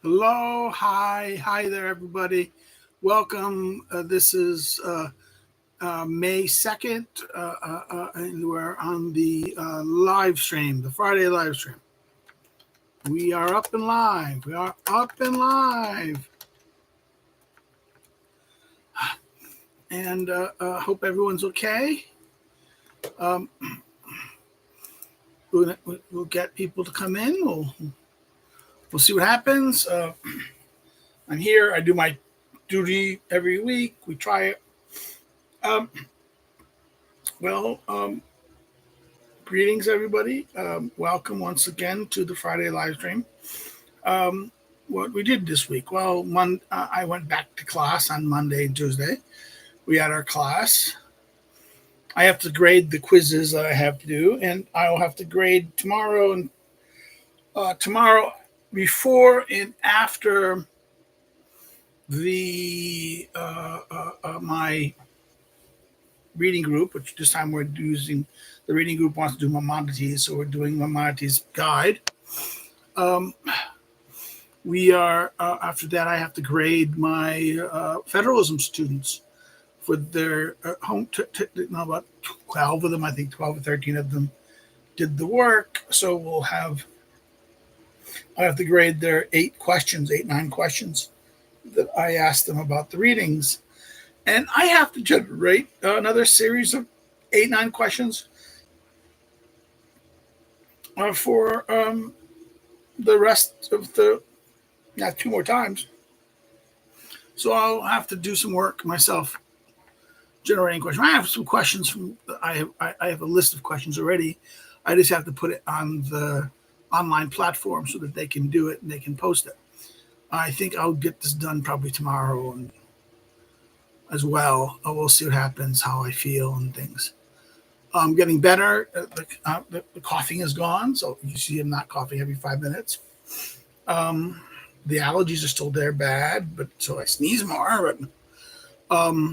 Hello, hi there, everybody. Welcome. This is May 2nd, and we're on the live stream, the Friday live stream. We are up and live. We are up and live. And hope everyone's okay. We'll get people to come in. We'll see what happens. I'm here. I do my duty every week. We try it. Greetings, everybody. Welcome once again to the Friday live stream. What we did this week? Well, I went back to class on Monday and Tuesday. We had our class. I have to grade the quizzes that I have to do, and I will have to grade tomorrow and tomorrow before and after the my reading group, which this time we're using. The reading group wants to do Maimonides, so we're doing Maimonides guide. We are after that. I have to grade my federalism students for their about 12 of them. I think 12 or 13 of them did the work. So I have to grade their 9 questions that I asked them about the readings. And I have to generate another series of 9 questions for the rest of the 2 more times. So I'll have to do some work myself generating questions. I have some questions from. I have a list of questions already. I just have to put it on the online platform so that they can do it and they can post it. I think I'll get this done probably tomorrow and as well. We'll see what happens, how I feel and things. I'm getting better. The coughing is gone, so you see I'm not coughing every 5 minutes. The allergies are still there bad, but so I sneeze more. But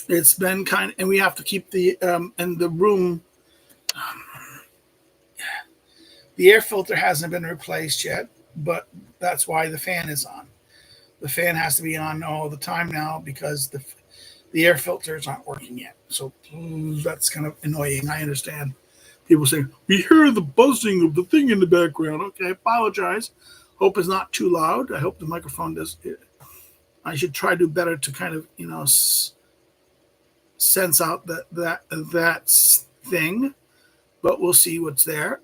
it's been and we have to keep the in the room. The air filter hasn't been replaced yet, but that's why the fan is on. The fan has to be on all the time now because the air filters aren't working yet. So that's kind of annoying. I understand. People say, we hear the buzzing of the thing in the background. Okay, I apologize. Hope it's not too loud. I hope the microphone does. I should try to do better to kind of, sense out that thing. But we'll see what's there.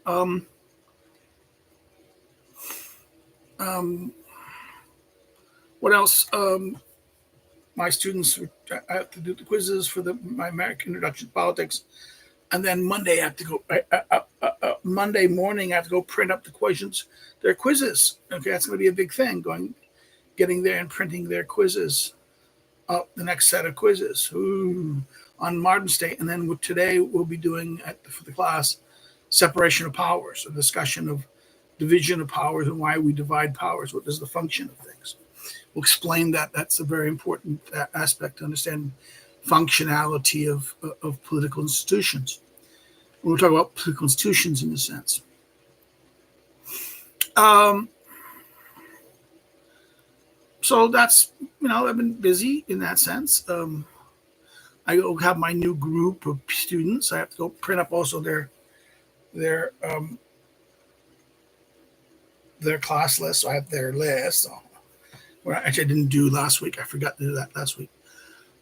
What else? My students, I have to do the quizzes for my American Introduction to Politics. And then Monday, I have to go. Monday morning, I have to go print up their quizzes. Okay, that's going to be a big thing. Getting there and printing their quizzes, the next set of quizzes on modern state. And then today we'll be doing for the class separation of powers, a discussion of division of powers and why we divide powers. What is the function of things? We'll explain that. That's a very important aspect to understand functionality of political institutions. We'll talk about political institutions in a sense. So that's, I've been busy in that sense. I go have my new group of students. I have to go print up also their class list. So I have their list. So, actually, I didn't do last week. I forgot to do that last week.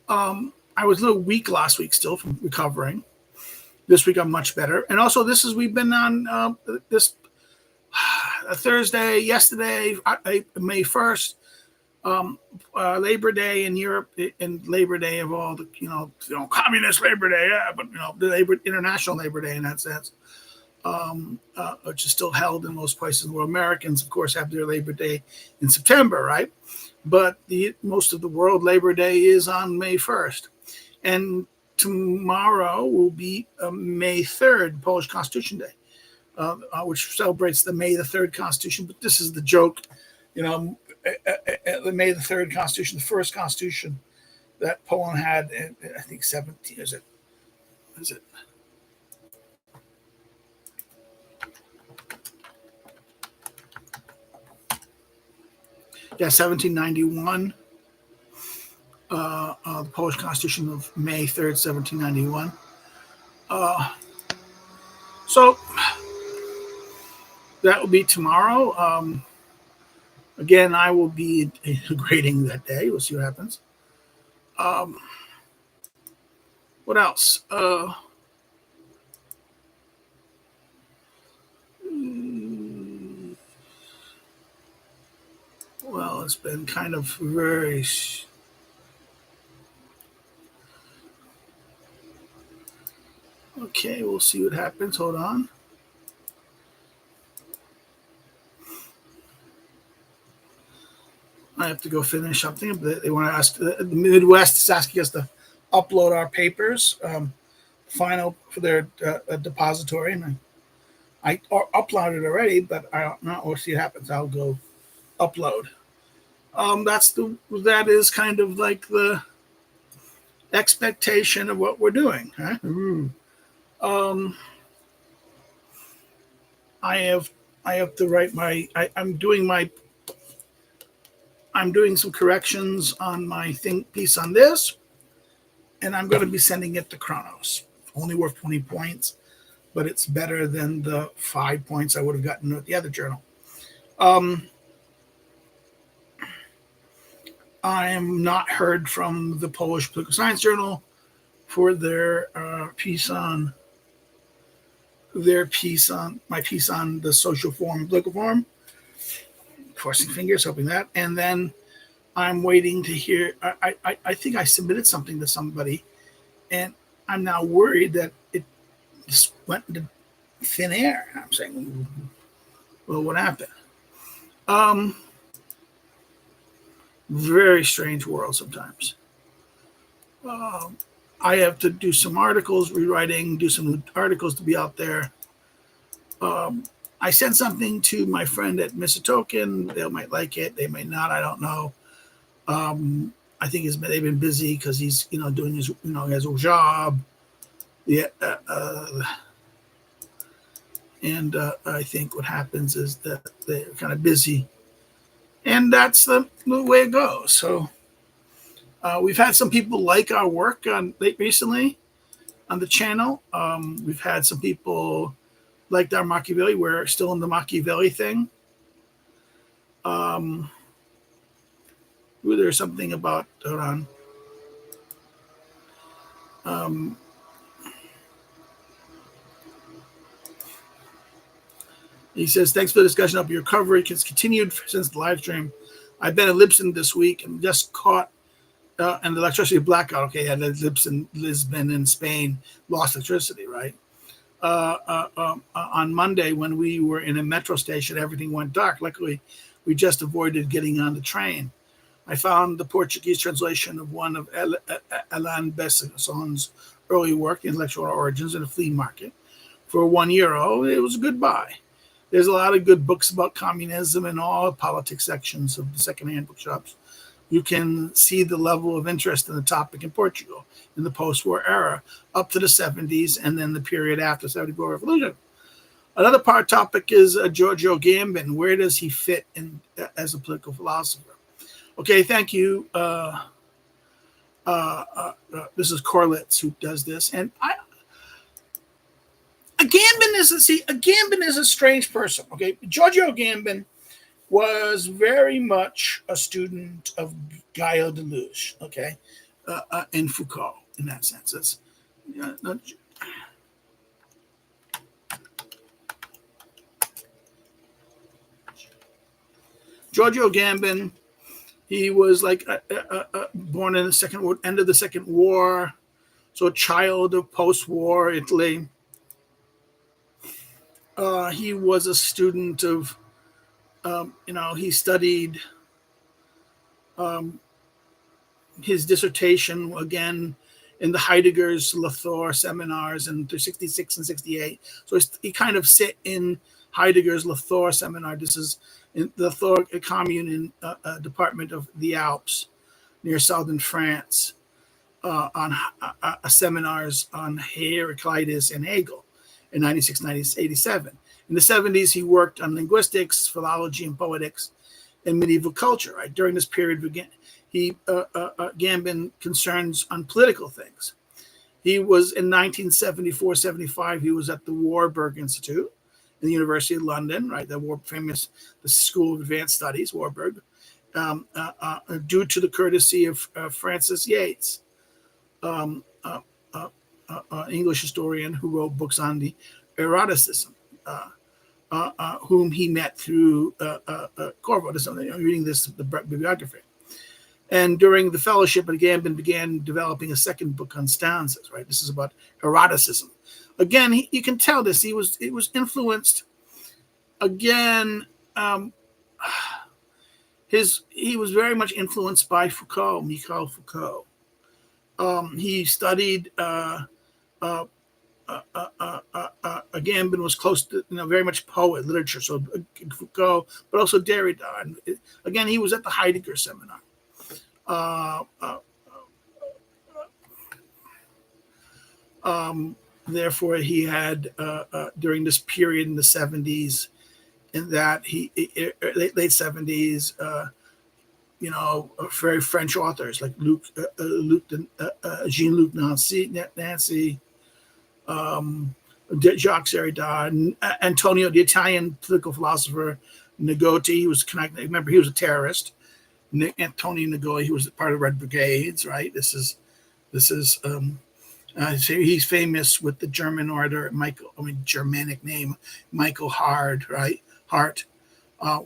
I was a little weak last week still from recovering. This week I'm much better. And also we've been on this Thursday, yesterday, May 1st, Labor Day in Europe and Labor Day of all the, communist Labor Day, but, the International Labor Day in that sense, which is still held in most places in the world. Americans, of course, have their Labor Day in September, right? But most of the world Labor Day is on May 1st. And tomorrow will be May 3rd, Polish Constitution Day, which celebrates the May the 3rd Constitution. But this is the joke, the May the 3rd Constitution, the first Constitution that Poland had, I think 17, is it? Yeah, 1791. The Polish Constitution of May 3rd, 1791. So that will be tomorrow. Again, I will be grading that day. We'll see what happens. What else? Well, it's been kind of very... Okay, we'll see what happens. Hold on. I have to go finish something. They want to ask, the Midwest is asking us to upload our papers, final for their depository. And I uploaded already, but I don't know. We'll see what happens. I'll go upload. That is kind of like the expectation of what we're doing. Huh? I have to write I'm doing some corrections on my piece on this, and I'm going to be sending it to Chronos. Only worth 20 points, but it's better than the 5 points I would have gotten with the other journal. I am not heard from the Polish Political Science Journal for their piece on my piece on the social form, political form. Crossing fingers, hoping that. And then I'm waiting to hear. I think I submitted something to somebody, and I'm now worried that it just went into thin air. I'm saying, well, what happened? Very strange world sometimes. I have to do some articles, rewriting, do some articles to be out there. I sent something to my friend at Token. They might like it. They may not. I don't know. I think they've been busy because he's, doing his, he has a job. Yeah. And I think what happens is that they're kind of busy. And that's the way it goes. So we've had some people like our work recently on the channel. We've had some people like our Machiavelli. We're still in the Machiavelli thing. There's something about, hold on. He says, thanks for the discussion of your coverage. It's continued since the live stream. I've been in Lisbon this week and just caught an electricity blackout. Okay, yeah, Lisbon in Spain lost electricity, right? On Monday, when we were in a metro station, everything went dark. Luckily, we just avoided getting on the train. I found the Portuguese translation of one of Alain Besson's early work, Intellectual Origins, in a flea market for €1. It was a good buy. There's a lot of good books about communism in all politics sections of the secondhand bookshops. You can see the level of interest in the topic in Portugal in the post-war era, up to the 70s, and then the period after the 74 Revolution. Another part topic is Giorgio Gambin. Where does he fit in as a political philosopher? Okay, thank you. This is Corlitz who does this, and Gambin is a strange person. Okay, Giorgio Gambin was very much a student of Guyot Deleuze. Okay, and Foucault in that sense. It's Giorgio Gambin. He was like born in the end of the Second War, so a child of post-war Italy. He was a student of, he studied his dissertation again in the Heidegger's Latour seminars in 66 and 68. So he kind of sit in Heidegger's Latour seminar. This is in the Latour commune in department of the Alps near southern France, on seminars on Heraclitus and Hegel in 96, 87. In the 70s, he worked on linguistics, philology, and poetics in medieval culture. Right during this period, Gambin concerns on political things. He was in 1974-75. He was at the Warburg Institute in the University of London, right? The School of Advanced Studies, Warburg, due to the courtesy of Francis Yates, English historian who wrote books on the eroticism, whom he met through Corvo. I'm reading the bibliography. And during the fellowship, Gambin began developing a second book on stanzas. Right, this is about eroticism. Again, you can tell this. He was influenced. Again, he was very much influenced by Michel Foucault. He studied. Gambin was close to, very much poet, literature, so Foucault, but also Derrida. And again, he was at the Heidegger seminar. Therefore, he had during this period in the 70s, in that late 70s, very French authors like Jean-Luc Nancy, Jacques Derrida, Antonio, the Italian political philosopher Negotti. He was connected. Remember, he was a terrorist. Antonio Negotti, he was part of Red Brigades. Right. This is. He's famous with the German orator Germanic name Michael Hart. Right. Hart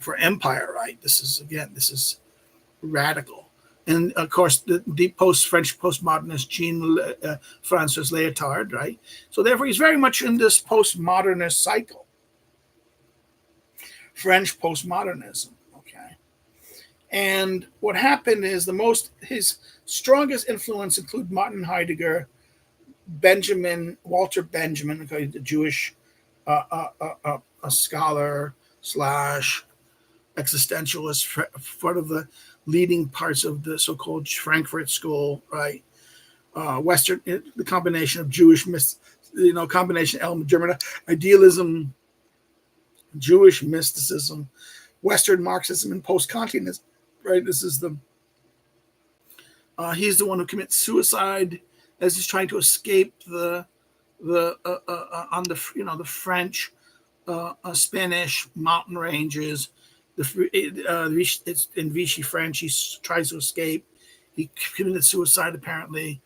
for Empire. Right. This is radical. And of course, the French postmodernist Jean-Francois Lyotard, right? So therefore, he's very much in this postmodernist cycle. French postmodernism, okay. And what happened is his strongest influence include Martin Heidegger, Walter Benjamin, okay, the Jewish a scholar / existentialist, part of the leading parts of the so-called Frankfurt School, right? Western, the combination of Jewish, combination element, German idealism, Jewish mysticism, Western Marxism, and post-Kantianism, right? This is he's the one who commits suicide as he's trying to escape the French, Spanish mountain ranges. It's in Vichy French. He tries to escape. He committed suicide, apparently,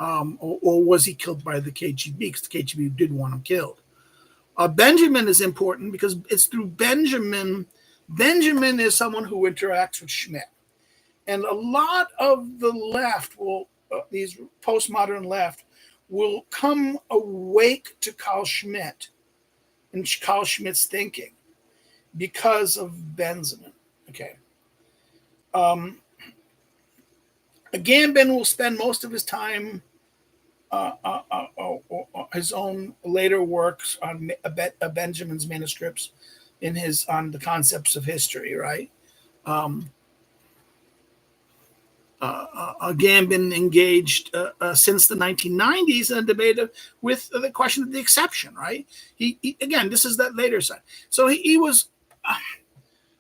or was he killed by the KGB? Because the KGB did want him killed. Benjamin is important because it's through Benjamin. Benjamin is someone who interacts with Schmitt, and a lot of the left these postmodern left, will come awake to Carl Schmitt and Carl Schmitt's thinking, because of Benjamin. Okay. Gambin will spend most of his time, his own later works on Benjamin's manuscripts, on the concepts of history, right? Gambin engaged since the 1990s in a debate with the question of the exception, right? He again, this is that later side. So he was.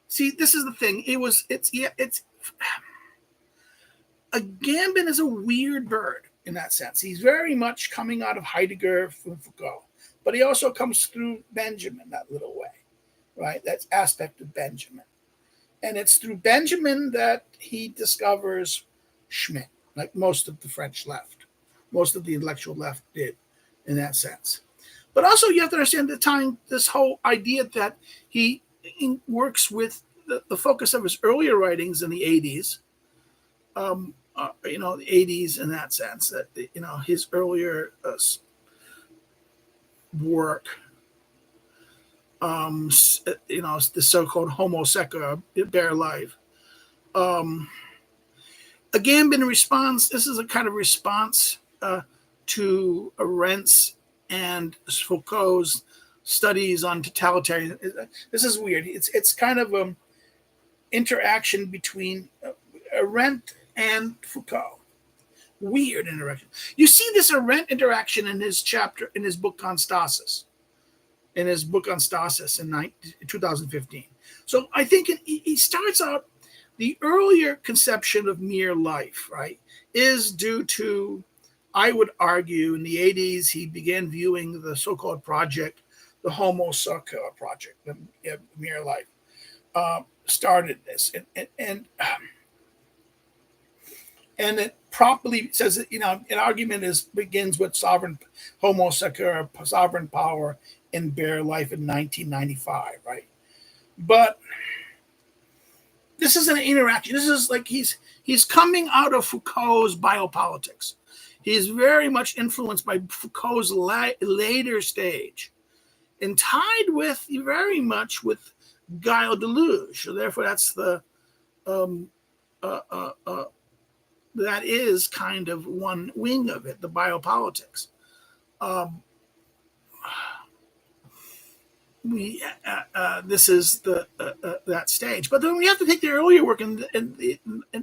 See, this is the thing. Gambin is a weird bird in that sense. He's very much coming out of Heidegger from Foucault, but he also comes through Benjamin that little way, right? That aspect of Benjamin. And it's through Benjamin that he discovers Schmitt, like most of the French left, most of the intellectual left did in that sense. But also you have to understand the time, this whole idea that he works with the focus of his earlier writings in the 80s, the 80s in that sense, that, his earlier work, the so-called Homo Secca, bare life. Gambin response, this is a kind of response to Arendt's and Foucault's studies on totalitarian. This is weird. It's kind of interaction between Arendt and Foucault. Weird interaction. You see this Arendt interaction in his book on Stasis. In 2015. So I think he starts out the earlier conception of mere life, right, is due to, I would argue, in the 80s, he began viewing the so-called project, the Homo Sacer project, the mere life, started this. And it properly says that, an argument begins with Homo Sacer, sovereign power in bare life in 1995, right? But this is an interaction. This is like he's coming out of Foucault's biopolitics. He's very much influenced by Foucault's later stage, and tied with very much with Guy de Louge. So therefore, that's the that is kind of one wing of it, the biopolitics. This is the that stage, but then we have to take the earlier work, and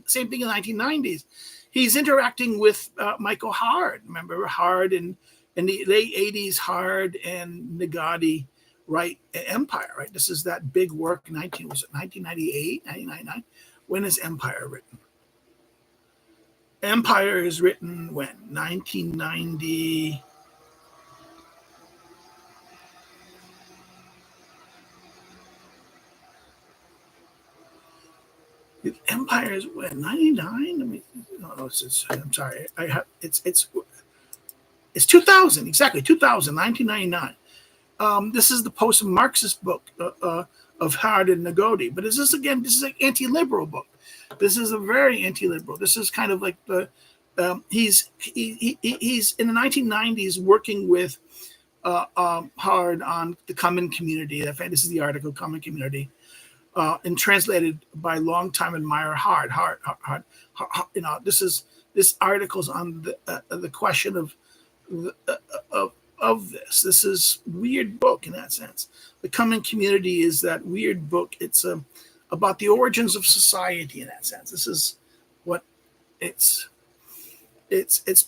same thing in the 1990s. He's interacting with Michael Hard. Remember Hard in the late 80s, Hard and Nagati, right? Empire, right? This is that big work. 1998, 1999. When is Empire written? Empire is written when? 1990. Empire is when? 99? I mean, no, I'm sorry. It's 2000, exactly, 2000, 1999. This is the post-Marxist book of Hard and Nagati. But this is an anti-liberal book. This is a very anti-liberal. This is kind of like he's in the 1990s working with Hard on the common community. This is the article, Common Community, and translated by longtime admirer Hard. This article's on the question of this. This is weird book in that sense. The Common Community is that weird book. It's about the origins of society in that sense. This is what it's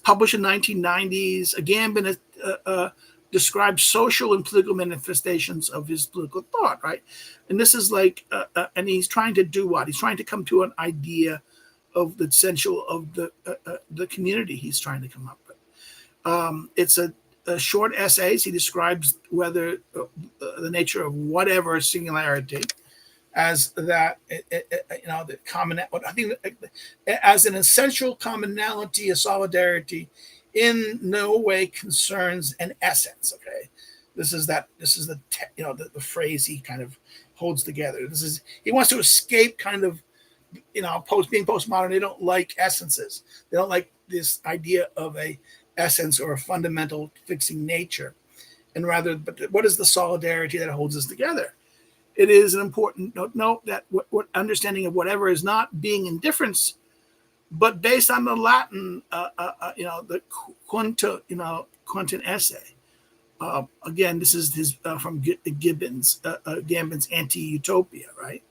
published in 1990s. Agamben describes social and political manifestations of his political thought, right? And this is like, and he's trying to do what? He's trying to come to an idea of the essential of the community he's trying to come up with. It's a short essays. He describes whether the nature of whatever singularity as that, the common, I think as an essential commonality, a solidarity in no way concerns an essence. Okay. This is the phrase he kind of holds together. He wants to escape kind of, being postmodern. They don't like essences. They don't like this idea of a essence or a fundamental fixing nature, and rather, but what is the solidarity that holds us together? It is an important note that what understanding of whatever is not being indifference, but based on the Latin, the Quinton essay. Again, this is his from Gambon's Anti-Utopia, right?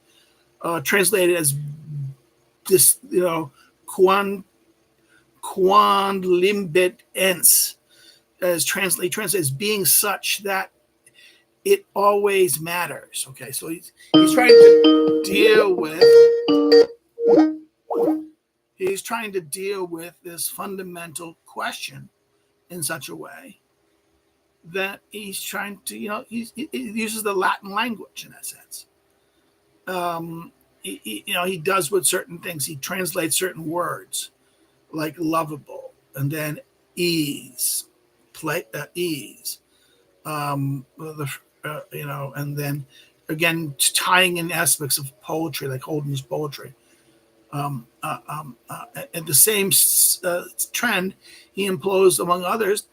Translated as this, quand limbet ens, as translated as being such that it always matters. Okay, so he's trying to deal with this fundamental question in such a way that he's trying to, he uses the Latin language in that sense. He does with certain things. He translates certain words like lovable, and then ease, ease. And then again tying in aspects of poetry, like Holden's poetry. And the same trend he employs among others,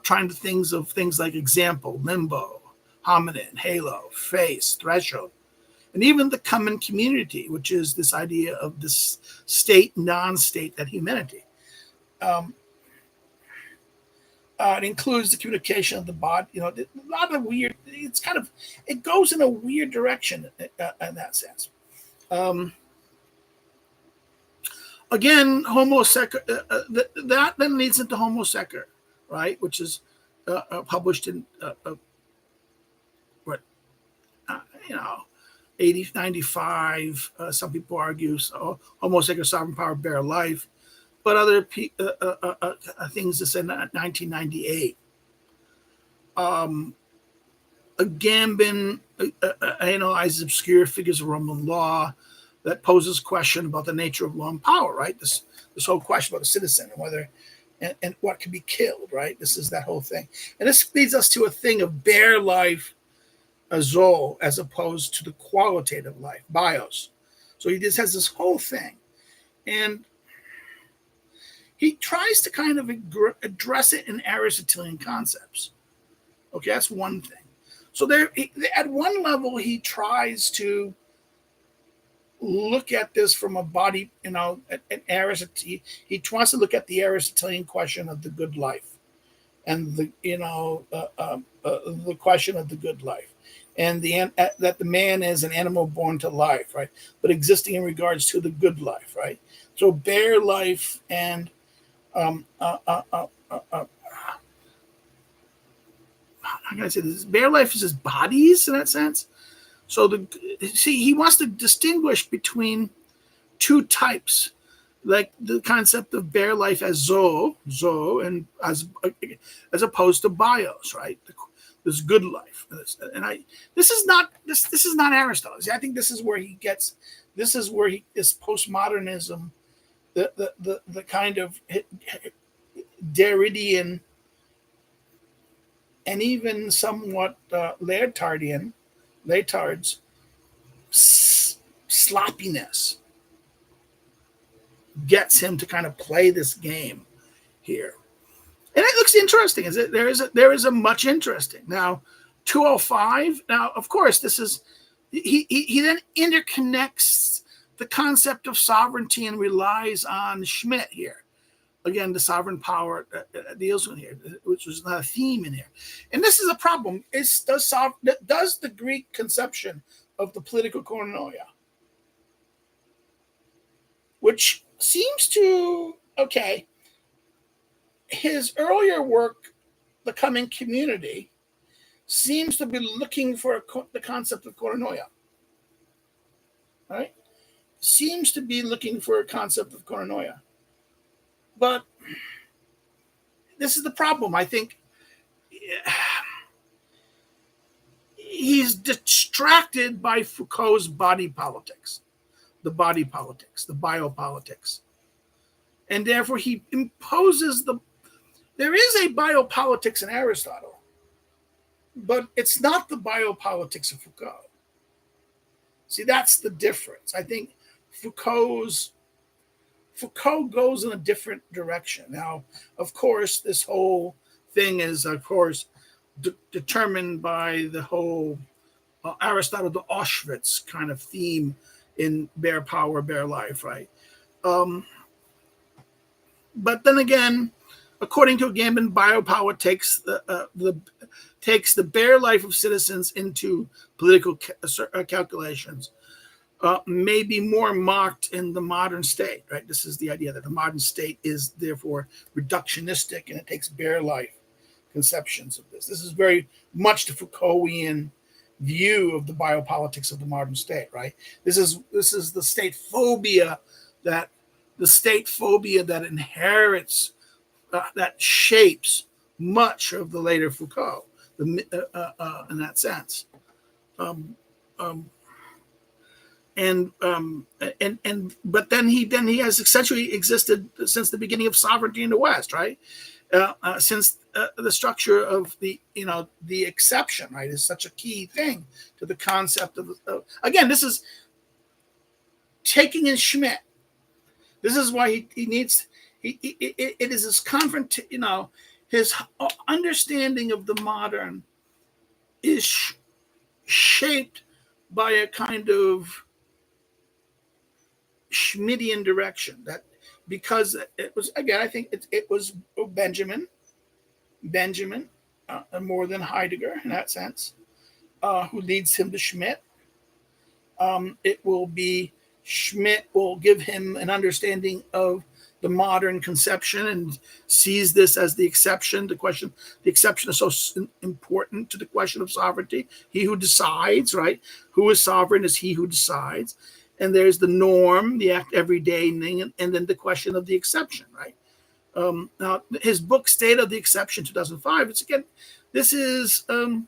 trying to things like example, limbo, hominin, halo, face, threshold, and even the common community, which is this idea of this state, non-state, that humanity. It includes the communication of the body, a lot of weird, it goes in a weird direction in that sense. Again, Homo Sacer, that then leads into Homo Sacer, right, which is published in 80, 95. Some people argue homosexual sovereign power, bare life, but other things that said 1998. Gambin analyzes obscure figures of Roman law that poses question about the nature of law and power, right? This whole question about a citizen and whether and what can be killed, right? This is that whole thing. And this leads us to a thing of bare life, azol, as opposed to the qualitative life, bios. So he just has this whole thing. And he tries to kind of address it in Aristotelian concepts. Okay, that's one thing. So there, at one level, he tries to look at this from a body, an Aristotle. He wants to look at the Aristotelian question of the good life, and the question of the good life, and that the man is an animal born to life, right? But existing in regards to the good life, right? So bare life and how can I say this? Bare life is his bodies in that sense. So he wants to distinguish between two types, like the concept of bare life as zo, and as opposed to bios, right? This good life, and this is not Aristotle. I think this is where this postmodernism, the kind of Derridian and even somewhat Leotard's sloppiness gets him to kind of play this game here. And it looks interesting. There is a much interesting. Now, 205. Now, of course, this is he then interconnects the concept of sovereignty and relies on Schmidt here. Again, the sovereign power deals with here, which was not a theme in here. And this is a problem. Does the Greek conception of the political koinonia, which seems to, his earlier work, The Coming Community, seems to be looking for the concept of koinonia, right? Seems to be looking for a concept of koinonia. But this is the problem. I think he's distracted by Foucault's body politics, the biopolitics. And therefore he imposes there is a biopolitics in Aristotle, but it's not the biopolitics of Foucault. See, that's the difference. I think Foucault goes in a different direction. Now, of course, this whole thing is, of course, determined by the whole Aristotle to Auschwitz kind of theme in bare power, bare life, right? But then again, according to Gambin, biopower takes the bare life of citizens into political calculations. May be more marked in the modern state, right? This is the idea that the modern state is therefore reductionistic, and it takes bare life conceptions of this. This is very much the Foucaultian view of the biopolitics of the modern state, right? This is the state phobia that inherits, that shapes much of the later Foucault, in that sense. But then he has essentially existed since the beginning of sovereignty in the West, right? Since the structure of the exception, right, is such a key thing to the concept of again, this is taking in Schmidt. This is why he needs. It is his his understanding of the modern is shaped by a kind of Schmittian direction, that because it was, again, I think it was Benjamin more than Heidegger in that sense, who leads him to Schmidt. It will be Schmidt will give him an understanding of the modern conception and sees this as the exception. The exception is so important to the question of sovereignty. He who decides, right? Who is sovereign is he who decides. And there's the norm, the everyday thing, and then the question of the exception, right? Now, his book, State of the Exception, 2005, it's again, this is, again,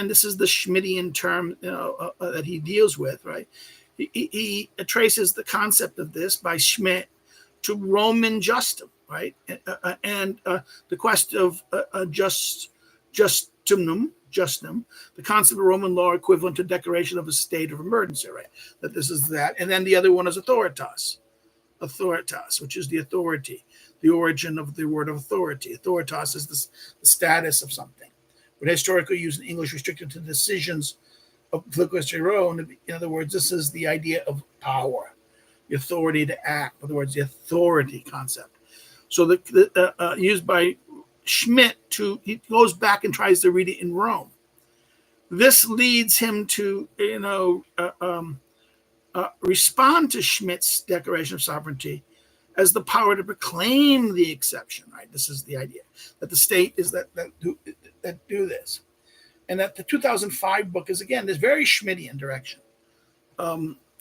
this is the Schmittian term that he deals with, right? He traces the concept of this by Schmitt to Roman justum, right? And the question of justum, the concept of Roman law equivalent to declaration of a state of emergency, right? That this is that. And then the other one is authoritas, which is the authority, the origin of the word of authority. Authoritas is the status of something, but historically used in English restricted to decisions of political history. In other words, this is the idea of power, the authority to act. In other words, the authority concept. So used by Schmitt he goes back and tries to read it in Rome. This leads him to respond to Schmitt's declaration of sovereignty as the power to proclaim the exception. Right. This is the idea that the state is that do this, and that the 2005 book is again this very Schmittian direction.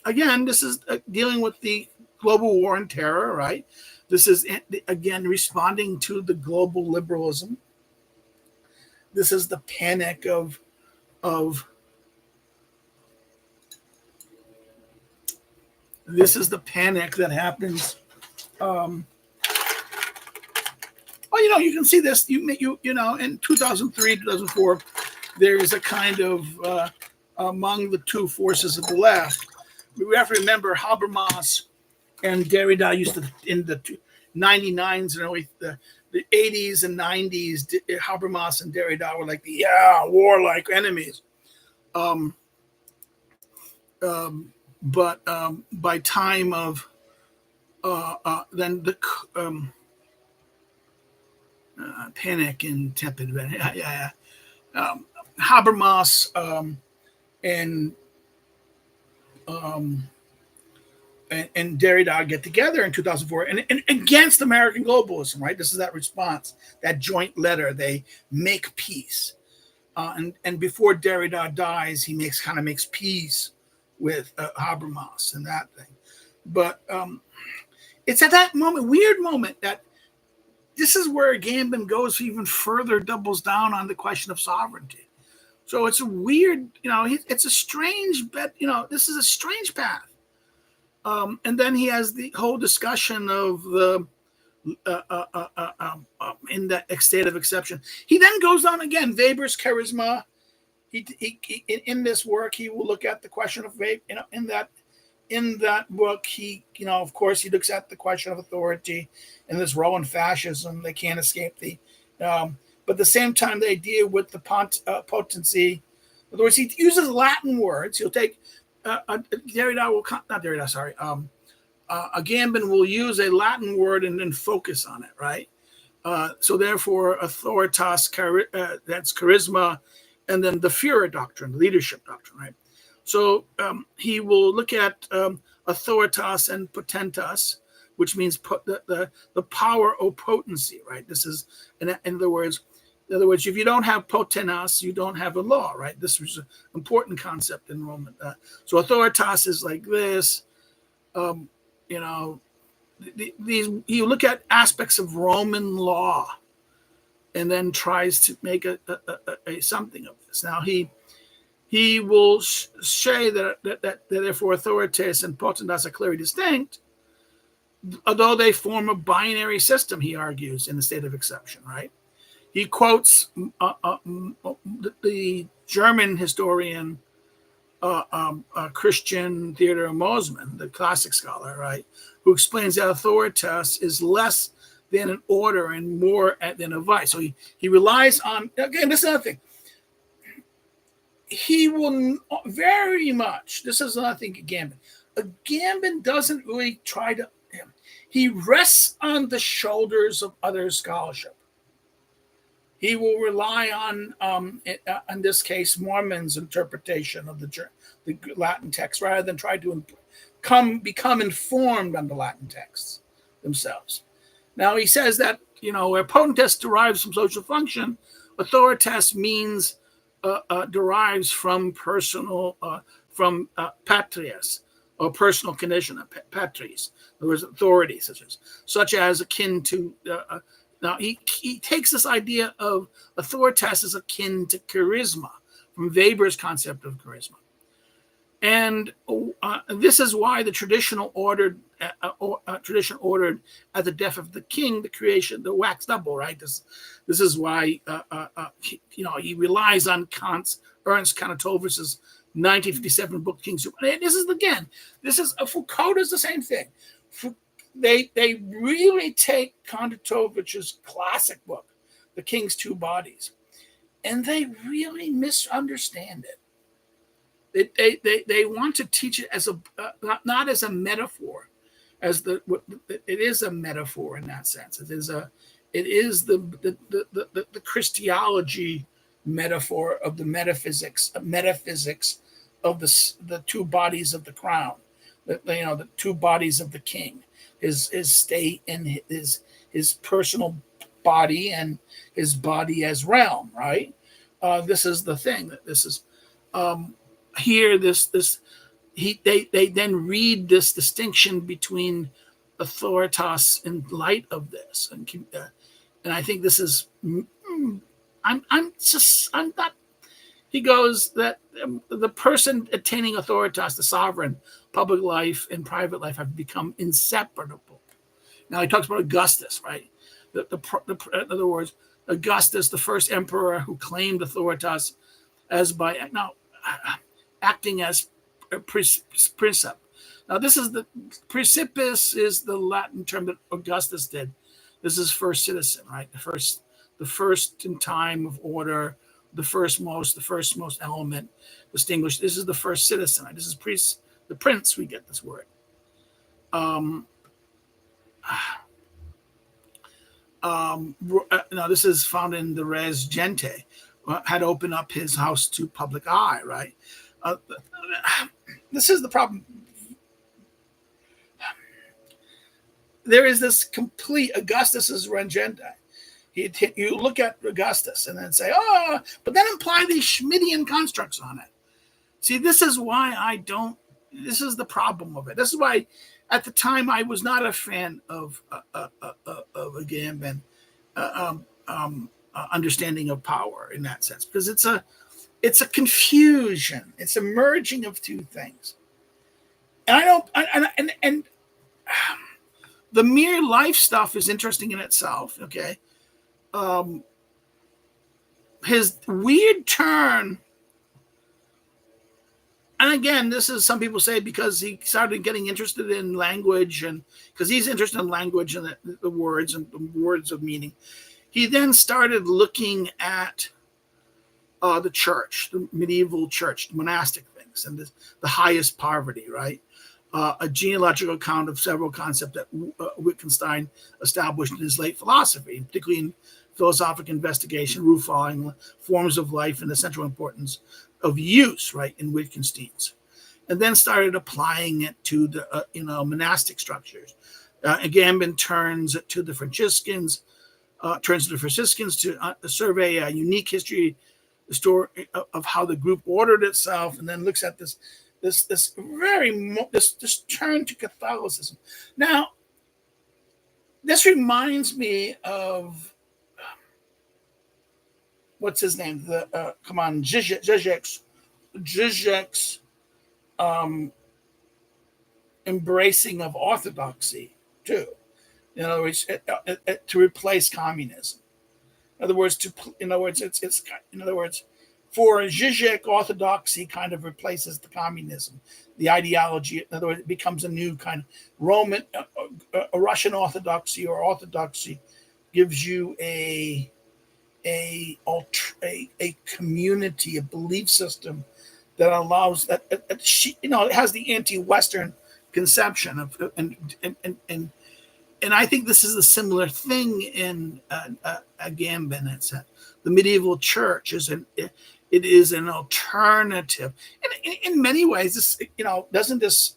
Again, this is dealing with the global war on terror. Right. This is, again, responding to the global liberalism. This is the panic of this is the panic that happens. Well, you can see this. You know, in 2003, 2004, there is a kind of among the two forces of the left. We have to remember Habermas and Derrida used to, in the 99s and early the 80s and 90s, Habermas and Derrida were like the warlike enemies. But by time of then the panic and tepid, Habermas and Derrida get together in 2004 and against American globalism, right? This is that response, that joint letter. They make peace. And before Derrida dies, he makes peace with Habermas and that thing. But it's at that moment, weird moment, that this is where Gambin goes even further, doubles down on the question of sovereignty. So it's a weird, it's a strange bet, this is a strange path. And then he has the whole discussion of the in that state of exception. He then goes on again, Weber's charisma. He in this work, he will look at the question of Weber. In that book, he of course he looks at the question of authority and this Roman fascism. They can't escape but at the same time they deal with the potency. In other words, he uses Latin words. He'll take. Gambin will use a Latin word and then focus on it, right? So therefore, authoritas, that's charisma, and then the Führer doctrine, leadership doctrine, right? So he will look at authoritas and potentas, which means the power or potency, right? This is, in other words, if you don't have potenas, you don't have a law, right? This was an important concept in Roman. So authoritas is like this. You look at aspects of Roman law, and then tries to make a something of this. Now he will say that therefore authoritas and potentas are clearly distinct, although they form a binary system. He argues in the state of exception, right? He quotes the German historian Christian Theodor Mosman, the classic scholar, right, who explains that authoritas is less than an order and more than a vice. So he relies on, again, this is another thing. He will very much, this is another thing, Gambin doesn't really try to, he rests on the shoulders of other scholarship. He will rely on, in this case, Mormon's interpretation of the Latin text rather than try to become informed on the Latin texts themselves. Now he says that, where potentes derives from social function, authoritas means derives from personal, from patrias, or personal condition, patries. In other words, authority, such as akin to. Now he takes this idea of authoritas as akin to charisma from Weber's concept of charisma. And this is why the tradition ordered at the death of the king, the creation, the wax double, right? This is why he relies on Ernst Kantorovic's 1957 book Kingship. And Foucault does the same thing. They really take Kantorovic's classic book, The King's Two Bodies, and they really misunderstand it. They want to teach it as not as a metaphor, it is a metaphor in that sense. It is the Christology metaphor of the metaphysics of the two bodies of the crown, the two bodies of the king, his state and his personal body and his body as realm, right? This is the thing that this is. Here, they then read this distinction between authoritas in light of this, and I think this is. I'm not. He goes that the person attaining authoritas, the sovereign, public life and private life have become inseparable. Now he talks about Augustus, right? In other words, Augustus, the first emperor who claimed authoritas acting as a princeps. Now, this is the principes is the Latin term that Augustus did. This is first citizen, right? The first in time of order, the first most element distinguished. This is the first citizen. Right? This is the prince. We get this word. Now this is found in the res gente. Had opened up his house to public eye, right? This is the problem. There is this complete Augustus's regente. You look at Augustus and then say, but then apply these Schmittian constructs on it. See, this is why this is the problem of it. This is why at the time I was not a fan of Agamben understanding of power in that sense, because it's a confusion. It's a merging of two things. And the mere life stuff is interesting in itself. Okay. His weird turn. And again, this is some people say because he started getting interested in language, and because he's interested in language and the words and the words of meaning. He then started looking at the church, the medieval church, the monastic things, and the highest poverty, right? A genealogical account of several concepts that Wittgenstein established in his late philosophy, particularly in philosophic investigation, rule following, forms of life, and the central importance of use, right, in Wittgenstein's, and then started applying it to the monastic structures. Agamben turns to the Franciscans. To survey a unique history, the story of how the group ordered itself, and then looks at this turn to Catholicism. Now, this reminds me of what's his name? Zizek's embracing of orthodoxy too. In other words, to replace communism. In other words, for Zizek, orthodoxy kind of replaces the communism, the ideology. In other words, it becomes a new kind of Roman, a Russian orthodoxy or orthodoxy gives you a community, a belief system that allows that it has the anti-Western conception of and I think this is a similar thing in Agamben. It's the medieval church it is an alternative, and in many ways, this doesn't this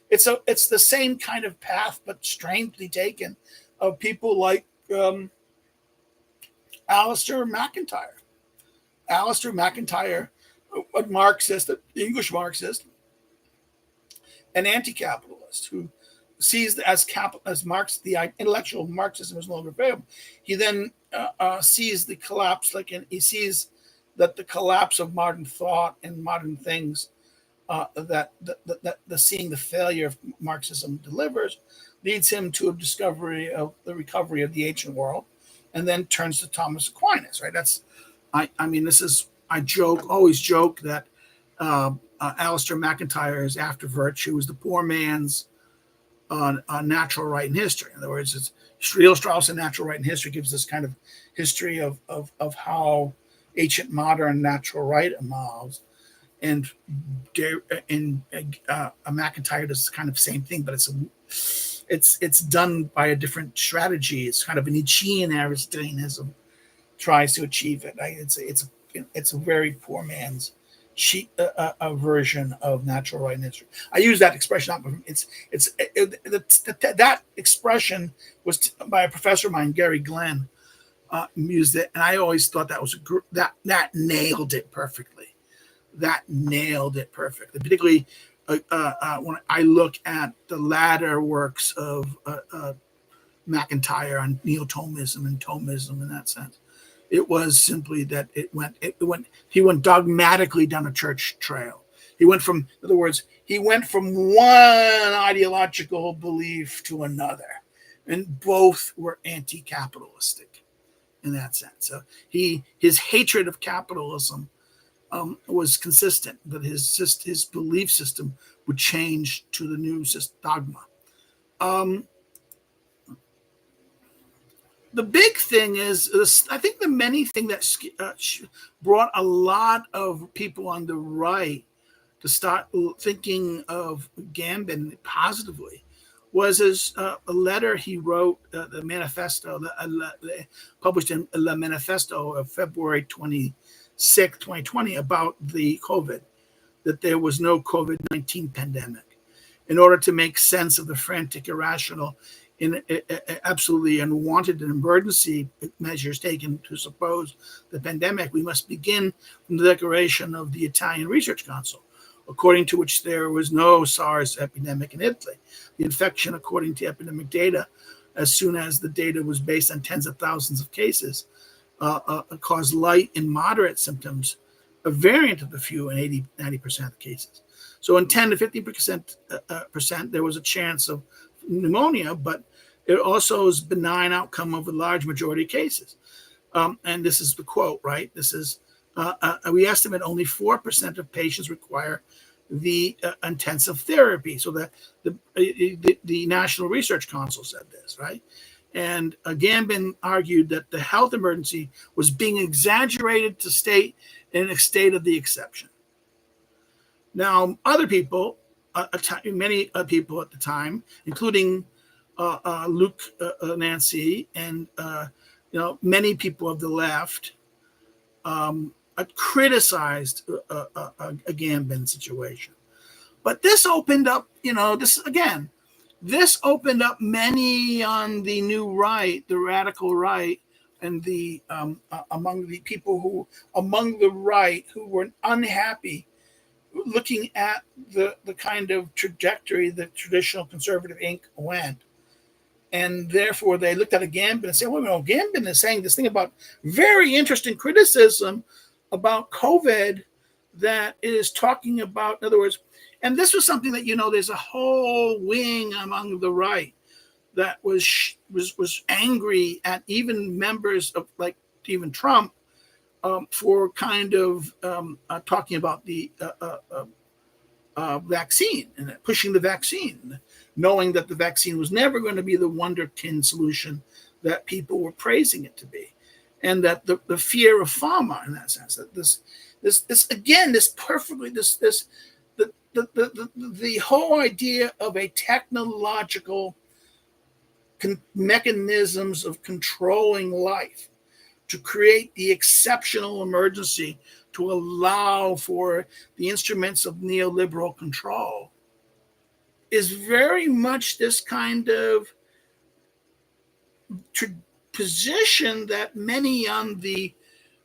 it's the same kind of path, but strangely taken, of people like Alistair McIntyre. Alistair McIntyre, a Marxist, an English Marxist, an anti-capitalist who sees as Marx, the intellectual Marxism is no longer available. He then sees the collapse, he sees that the collapse of modern thought and modern things, that seeing the failure of Marxism delivers, leads him to a discovery of the recovery of the ancient world, and then turns to Thomas Aquinas. Right? I always joke that Alistair McIntyre is after virtue, is the poor man's natural right in history. In other words, it's Friedel Strauss and natural right in history gives this kind of history of how ancient modern natural right evolves, and McIntyre does kind of the same thing, but it's done by a different strategy. It's kind of a Nietzschean Aristotelianism tries to achieve it. It's a very poor man's a version of natural right in history. I use that expression. That expression was by a professor of mine, Gary Glenn, used it, and I always thought that was that nailed it perfectly. That nailed it perfectly. Particularly when I look at the latter works of McIntyre on neo-Thomism and Thomism in that sense. It was simply that he went dogmatically down a church trail. In other words, he went from one ideological belief to another, and both were anti-capitalistic in that sense. So his hatred of capitalism was consistent, but his belief system would change to the new dogma. The big thing is, I think the many thing that brought a lot of people on the right to start thinking of Gambin positively was his a letter he wrote, the manifesto, published in Le Manifesto of February 26, 2020, about the COVID, that there was no COVID-19 pandemic. In order to make sense of the frantic, irrational, absolutely unwanted and emergency measures taken to suppose the pandemic, we must begin from the declaration of the Italian Research Council, according to which there was no SARS epidemic in Italy. The infection, according to epidemic data, as soon as the data was based on tens of thousands of cases, caused light and moderate symptoms, a variant of the flu in 90% of the cases. So in 10 to 50% there was a chance of pneumonia, but it also is benign outcome of a large majority of cases. And this is the quote, right? This is, we estimate only 4% of patients require the intensive therapy. So that the National Research Council said this, right? And Gambin argued that the health emergency was being exaggerated to state in a state of the exception. Now, other people, many people at the time, including Luke Nancy and many people of the left, criticized a Gambin situation. But this opened up, this opened up many on the new right, the radical right, and the among the right who were unhappy, looking at the kind of trajectory that traditional conservative Inc. went. And therefore, they looked at a Gambin and said, well, no, Gambin is saying this thing about very interesting criticism about COVID that is talking about, in other words, and this was something that, there's a whole wing among the right that was angry at even members of, like, even Trump, for kind of talking about the vaccine and pushing the vaccine, knowing that the vaccine was never going to be the wonderkin solution that people were praising it to be, and that the fear of pharma, in that sense, that the whole idea of a technological mechanisms of controlling life to create the exceptional emergency to allow for the instruments of neoliberal control is very much this kind of position that many on the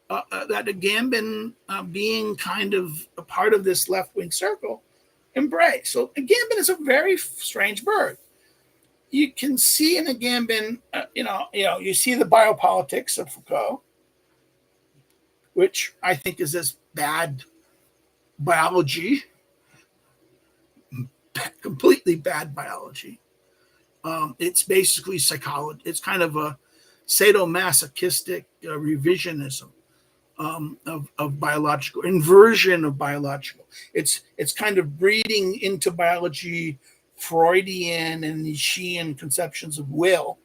that Agamben, being kind of a part of this left-wing circle, embrace. So Agamben is a very strange bird. You can see in Agamben, you see the biopolitics of Foucault, which I think is this bad biology, completely bad biology. It's basically psychology. It's kind of a sadomasochistic revisionism of biological inversion of biological. It's kind of breeding into biology Freudian and Nietzschean conceptions of will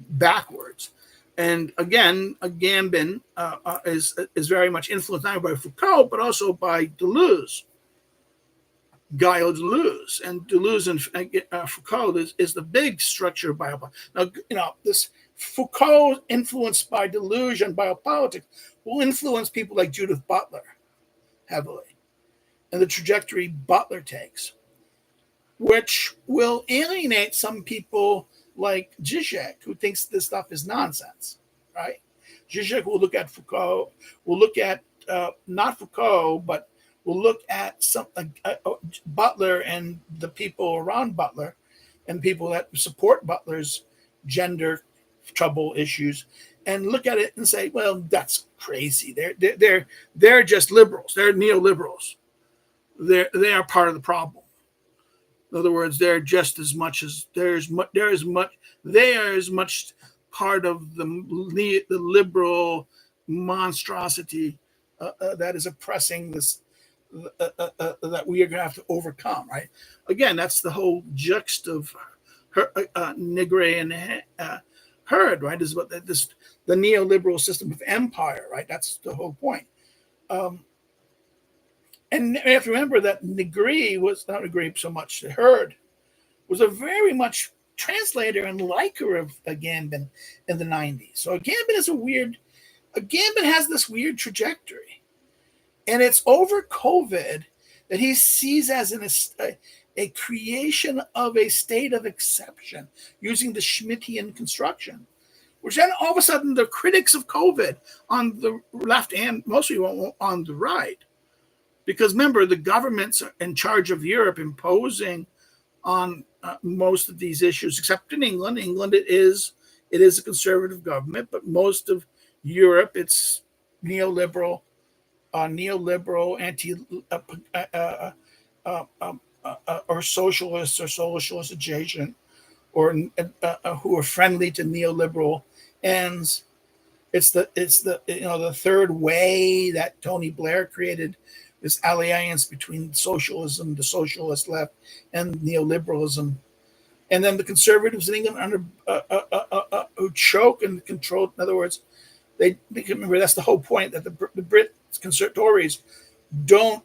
backwards. And again, Agamben is very much influenced not by Foucault but also by Deleuze. Guy Deleuze, and Deleuze and Foucault is the big structure of biopolitics. Now, this Foucault influenced by Deleuze and biopolitics will influence people like Judith Butler heavily, and the trajectory Butler takes, which will alienate some people like Zizek, who thinks this stuff is nonsense, right? Zizek will look at Foucault, will look at not Foucault, but we'll look at some Butler and the people around Butler and people that support Butler's gender trouble issues, and look at it and say, well, that's crazy. They're just liberals. They're neoliberals. They are part of the problem. In other words, they're just as much as they are as much part of the liberal monstrosity that is oppressing this. That we are going to have to overcome, right? Again, that's the whole juxt of Negre and Herd, right? Is what the neoliberal system of empire, right? That's the whole point. And we have to remember that Negre was not Negre so much. Herd was a very much translator and liker of Agamben in the 90s. So Agamben has this weird trajectory. And it's over COVID that he sees as a creation of a state of exception using the Schmittian construction, which then all of a sudden the critics of COVID on the left and mostly on the right, because remember, the governments are in charge of Europe imposing on most of these issues, except in England. England, it is a conservative government, but most of Europe, it's neoliberal, anti or socialists or socialist adjacent, or who are friendly to neoliberal ends. It's the third way that Tony Blair created, this alliance between socialism, the socialist left, and neoliberalism. And then the conservatives in England who choke and control. In other words, they remember that's the whole point, that the Brits Tories don't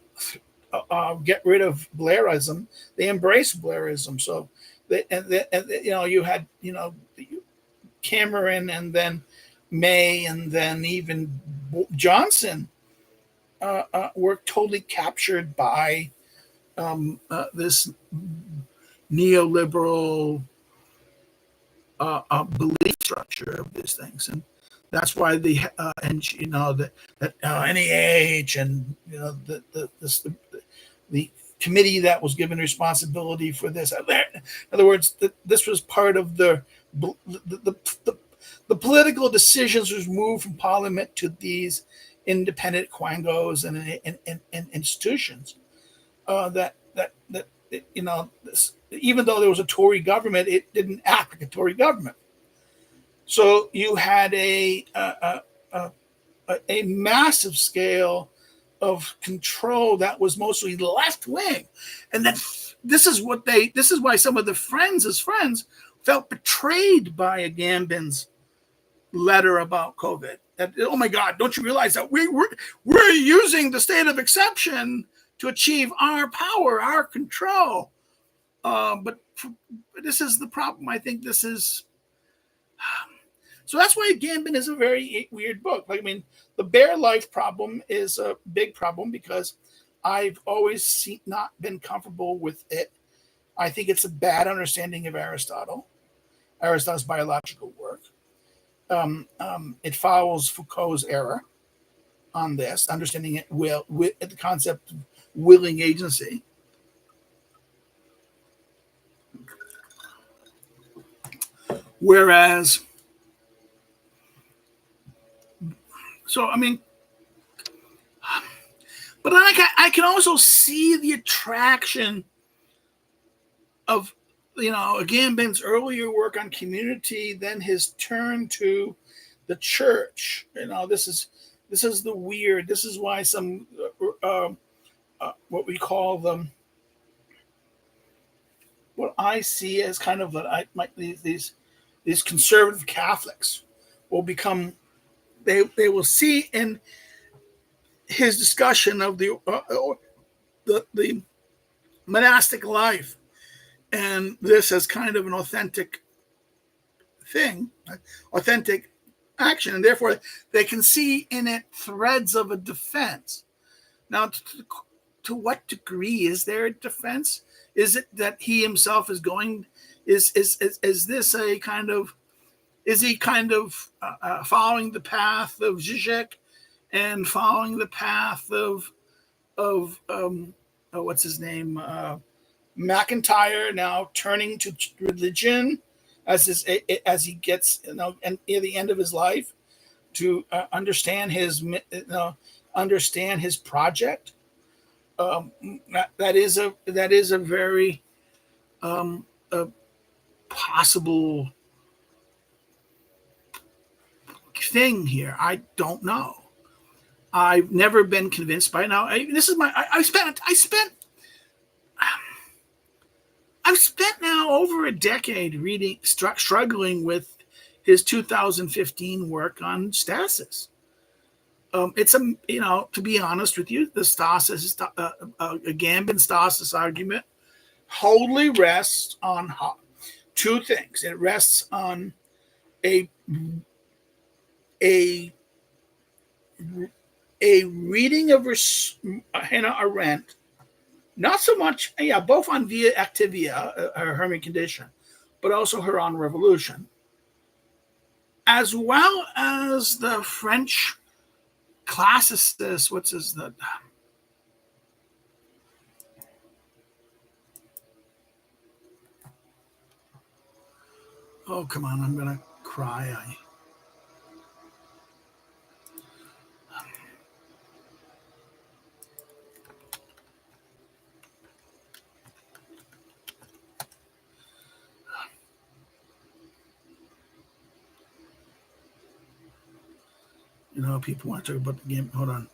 get rid of Blairism; they embrace Blairism. So, you had Cameron, and then May, and then even Johnson were totally captured by this neoliberal belief structure of these things, and that's why the NEH and the committee that was given responsibility for this. In other words, this was part of the political decisions was moved from Parliament to these independent quangos and institutions even though there was a Tory government, it didn't act like a Tory government. So you had a massive scale of control that was mostly left wing, and this is why some of the friends felt betrayed by Agamben's letter about COVID. That, oh my God, don't you realize that we're using the state of exception to achieve our power, our control? But this is the problem. I think this is. So that's why Agamben is a very weird book. The bare life problem is a big problem because I've always not been comfortable with it. I think it's a bad understanding of Aristotle's biological work. It follows Foucault's error on this, understanding it with the concept of willing agency. Whereas, so I mean, but I can also see the attraction of, Agamben's earlier work on community, then his turn to the church. This is the weird. This is why some what we call them, what I see as kind of these conservative Catholics will become. They will see in his discussion of the monastic life, and this as kind of an authentic thing, authentic action, and therefore they can see in it threads of a defense. Now, to what degree is there a defense? Is it that he himself is going? Is this a kind of? Is he kind of following the path of Zizek and following the path of what's his name, McIntyre, now turning to religion as he gets, and near the end of his life, to understand his project? That is a very possible thing here. I don't know. I've never been convinced by now. I've spent now over a decade struggling with his 2015 work on stasis. It's to be honest with you, the stasis, Agamben stasis argument wholly rests on two things. It rests on a reading of Hannah Arendt, not so much, both on Via Activia, her Hermit condition, but also her on revolution, as well as the French classicist, oh, come on, I'm going to cry. People want to talk about the game. Hold on.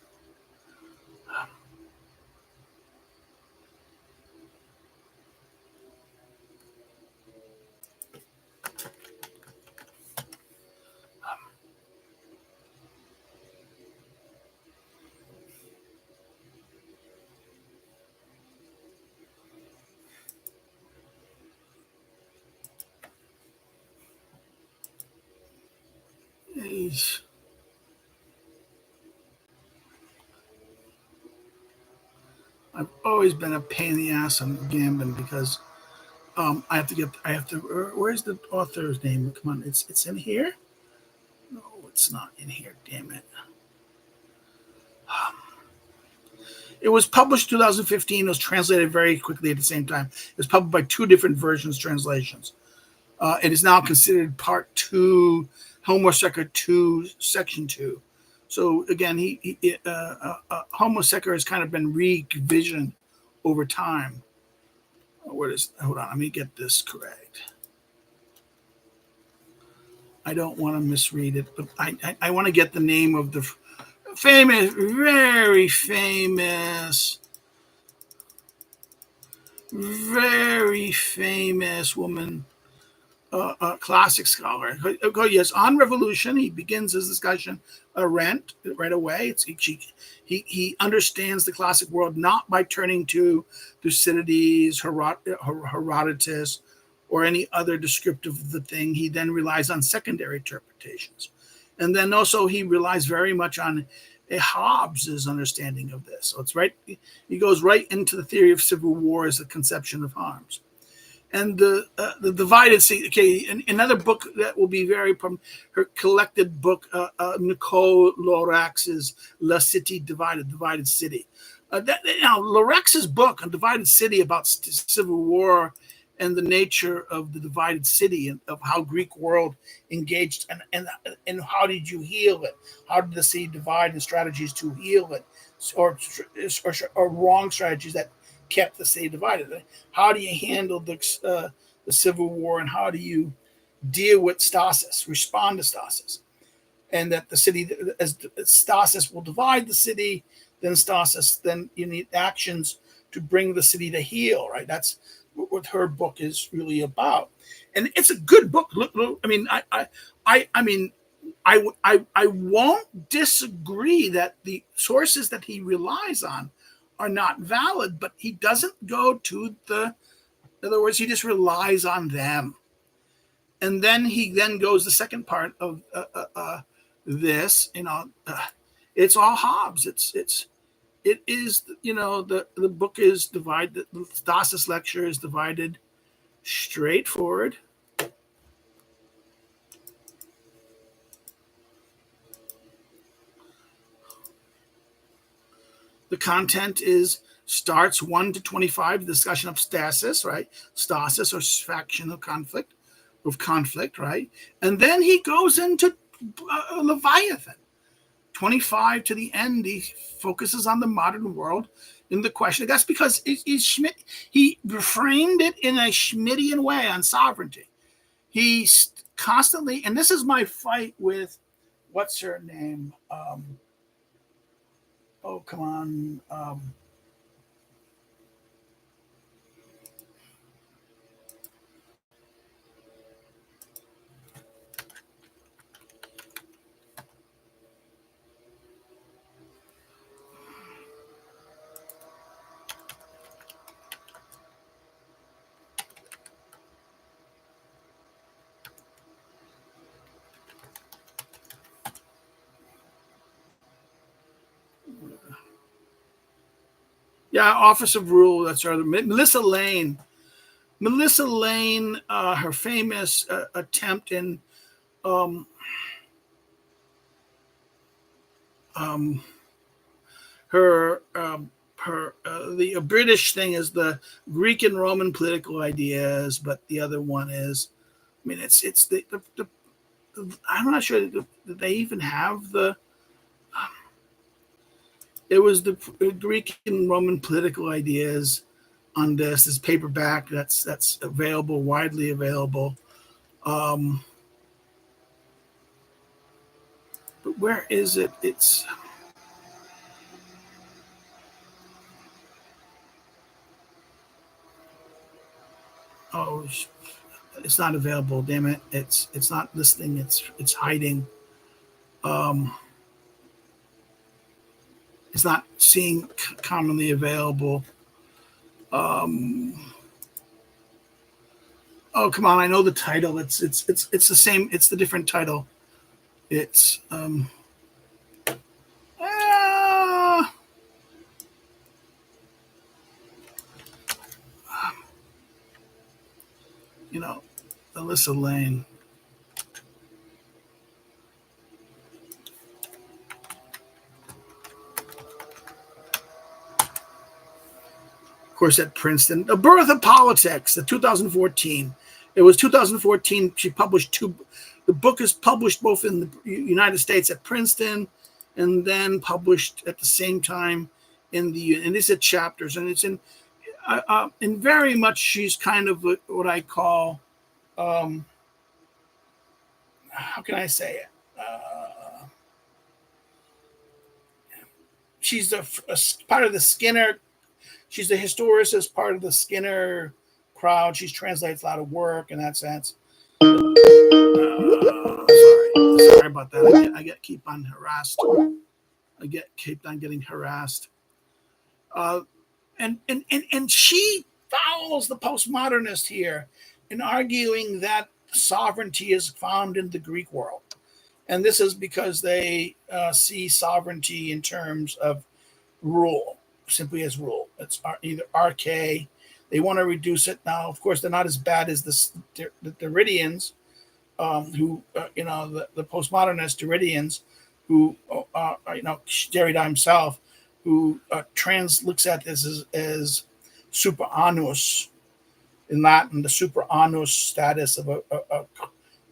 I've always been a pain in the ass on Gambin because where's the author's name? Come on, it's in here? No, it's not in here, damn it. It was published 2015. It was translated very quickly at the same time. It was published by two different translations. It is now considered Part 2, Homosecker 2, Section 2. So again, Homosecker has kind of been revisioned over time. Hold on, let me get this correct. I don't want to misread it, but I want to get the name of the very famous woman, classic scholar. Yes, on revolution, he begins his discussion Arendt right away. He understands the classic world not by turning to Thucydides, Herodotus, or any other descriptive of the thing. He then relies on secondary interpretations. And then also he relies very much on a Hobbes's understanding of this. So it's right. He goes right into the theory of civil war as the conception of arms. And the divided city. Okay, another book that will be very from her collected book, Nicole Lorax's La City Divided City. Lorax's book on divided city about civil war and the nature of the divided city and of how Greek world engaged and how did you heal it? How did the city divide and strategies to heal it, or wrong strategies that kept the city divided? How do you handle the civil war, and how do you deal with stasis, respond to stasis? And that the city, as stasis will divide the city, then stasis, then you need actions to bring the city to heal, right? That's what her book is really about. And it's a good book. Look, I mean, I won't disagree that the sources that he relies on are not valid, but he doesn't go to in other words, he just relies on them. And then he goes the second part of this, it's all Hobbes. It is, the book is divided. The Stasis lecture is divided straightforward. The content starts 1 to 25, discussion of stasis, right? Stasis, or faction of conflict, right? And then he goes into Leviathan. 25 to the end, he focuses on the modern world in the question. That's because he reframed it in a Schmittian way on sovereignty. He's constantly, and this is my fight with, what's her name? Oh, come on. Yeah, Office of Rule. That's her. Melissa Lane. Her famous attempt in the British thing is the Greek and Roman political ideas, but the other one is, I mean, it's the I'm not sure that they even have the. It was the Greek and Roman political ideas on this paperback that's available, widely available. But where is it? It's it's not available. Damn it! It's not listing. It's hiding. It's not seeing commonly available. Oh, come on! I know the title. It's the same. It's the different title. It's Alyssa Lane. Of course, at Princeton. The Birth of Politics, the 2014. It was 2014. She published two. The book is published both in the United States at Princeton, and then published at the same time and these are chapters, and it's in very much. She's kind of what I call, how can I say it? She's a part of the Skinner. She's the historicist part of the Skinner crowd. She translates a lot of work in that sense. Sorry about that. I keep on harassed. Keep on getting harassed. And she follows the postmodernist here in arguing that sovereignty is found in the Greek world. And this is because they see sovereignty in terms of rule, simply as rule. It's either arche. They want to reduce it. Now, of course, they're not as bad as the Derridians, who, the postmodernist Derridians, who, Derrida himself, who looks at this as super annus, in Latin, the super annus status of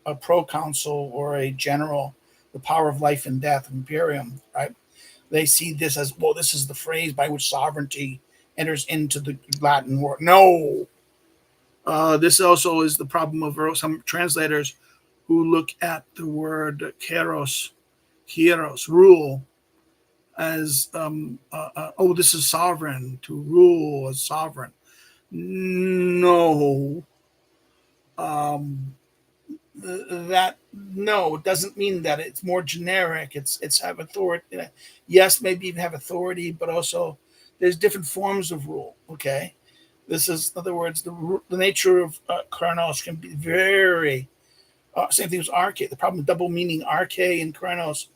a proconsul or a general, the power of life and death, imperium, right? They see this as, well, this is the phrase by which sovereignty enters into the Latin word. No. This also is the problem of some translators who look at the word hieros, rule, as, this is sovereign, to rule as sovereign. No. It doesn't mean that. It's more generic. It's have authority. Yes, maybe even have authority, but also there's different forms of rule. Okay, this is, in other words, the nature of Kronos can be very same thing as arche. The problem with double meaning arche and Kronos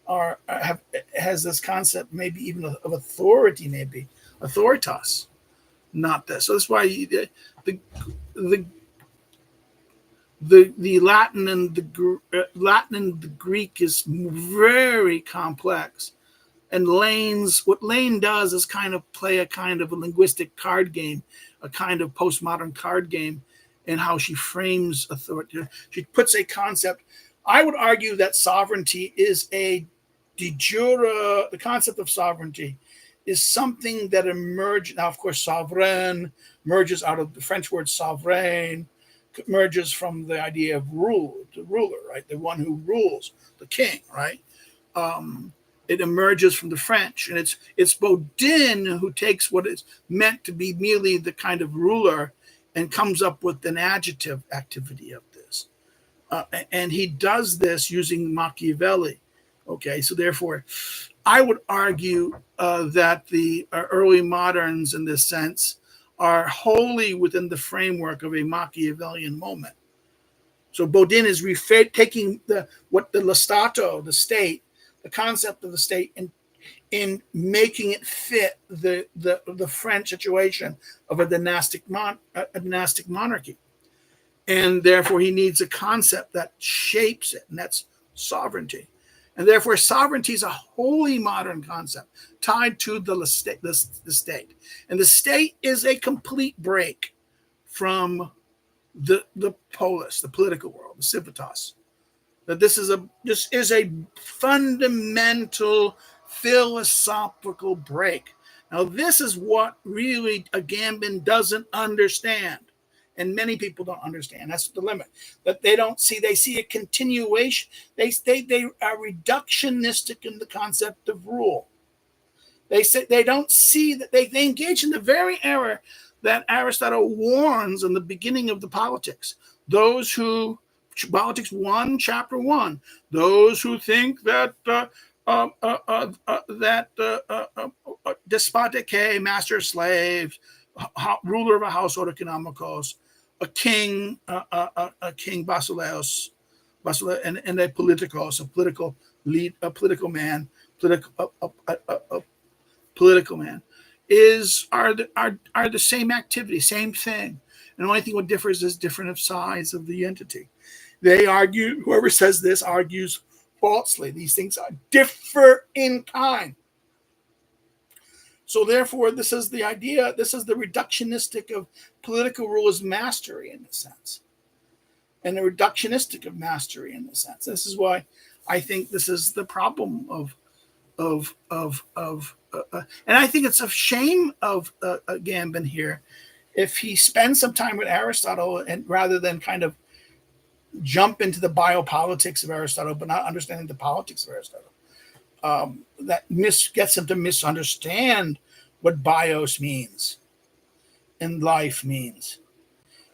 has this concept, maybe even of authority, maybe authoritas, not this. So that's why the Latin and the Greek is very complex, and what Lane does is kind of play a kind of a linguistic card game, a kind of postmodern card game, in how she frames authority. She puts a concept. I would argue that sovereignty is a de jure. The concept of sovereignty is something that emerged. Now, of course, sovereign merges out of the French word souverain, emerges from the idea of rule, the ruler, right? The one who rules, the king, right? It emerges from the French, and it's Baudin who takes what is meant to be merely the kind of ruler and comes up with an adjective activity of this. And he does this using Machiavelli. Okay, so therefore, I would argue that the early moderns, in this sense, are wholly within the framework of a Machiavellian moment. So Baudin is taking the Stato, the state, the concept of the state, in making it fit the French situation of a dynastic monarchy. And therefore he needs a concept that shapes it, and that's sovereignty. And therefore sovereignty is a wholly modern concept tied to the state. And the state is a complete break from the polis, the political world, the civitas. That this is a fundamental philosophical break. Now, this is what really Agamben doesn't understand, and many people don't understand. That's the limit. That they don't see. They see a continuation. They are reductionistic in the concept of rule. They say they don't see that they engage in the very error that Aristotle warns in the beginning of the Politics. Those who Politics 1, chapter 1. Those who think that despotic master slave, ruler of a household economicos, a king basileus, and a politicos, a political lead, a political man, political man, are the same activity, same thing. And the only thing what differs is different of size of the entity. They argue, whoever says this argues falsely. These things differ in kind. So therefore, this is the idea, this is the reductionistic of political rule as mastery in a sense. And the reductionistic of mastery in a sense. This is why I think this is the problem and I think it's a shame of Agamben here if he spends some time with Aristotle and rather than kind of jump into the biopolitics of Aristotle, but not understanding the politics of Aristotle. That gets him to misunderstand what bios means and life means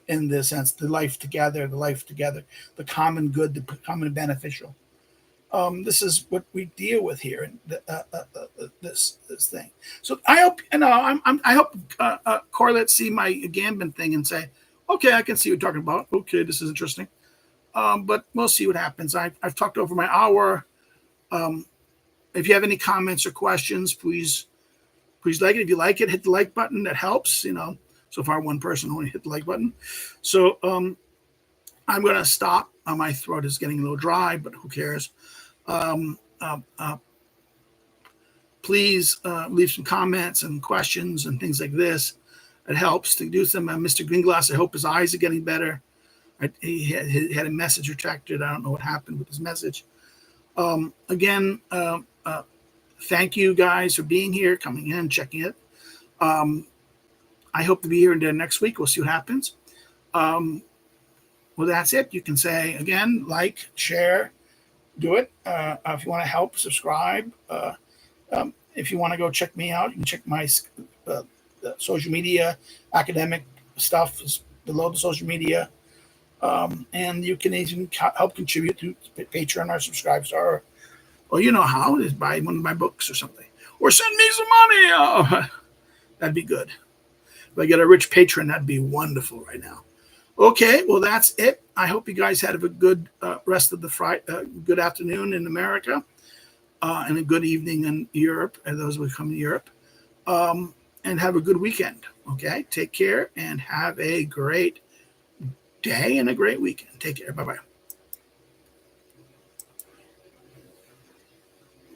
in this sense, the life together, the common good, the common beneficial. This is what we deal with here in this thing. So I hope, I hope correlates see my Agamben thing and say, okay, I can see what you're talking about. Okay, this is interesting. But we'll see what happens. I've talked over my hour. If you have any comments or questions, please like it. If you like it, hit the like button. That helps. So far one person only hit the like button. So I'm going to stop. My throat is getting a little dry, but who cares? Please leave some comments and questions and things like this. It helps to do some. Mr. Greenglass, I hope his eyes are getting better. He had a message retracted. I don't know what happened with his message. Again, thank you guys for being here, coming in, checking it. I hope to be here next week. We'll see what happens. Well, that's it. You can say, again, like, share, do it. If you want to help, subscribe. If you want to go check me out, you can check my social media, academic stuff is below the social media. And you can even help contribute to Patreon or Subscribestar. Or you know how, is buy one of my books or something. Or send me some money. Oh, that'd be good. If I get a rich patron, that'd be wonderful right now. Okay, well, that's it. I hope you guys had a good rest of the Friday, good afternoon in America, and a good evening in Europe, and those who come to Europe, and have a good weekend. Okay, take care and have a great day and a great weekend. Take care. Bye-bye.